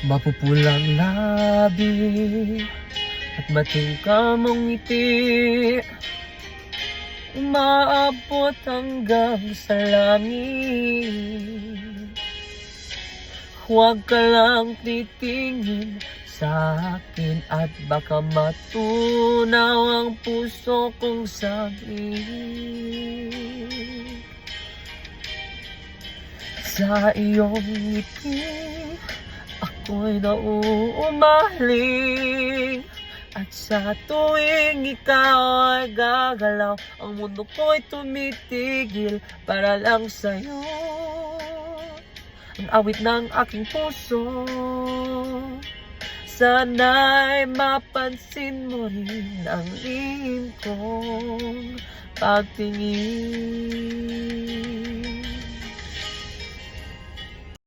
Mapupulang labi at matingkad mong ngiti, umaabot hanggang sa langit. Huwag ka lang titingin sa akin at baka matunaw ang puso kong saging. Sa iyong ngiti ako'y nauumaling, at sa tuwing ikaw ay gagalaw, ang mundo ko'y tumitigil para lang sa'yo. Ang awit ng aking puso, sana'y mapansin mo rin ang lihim kong pagtingin.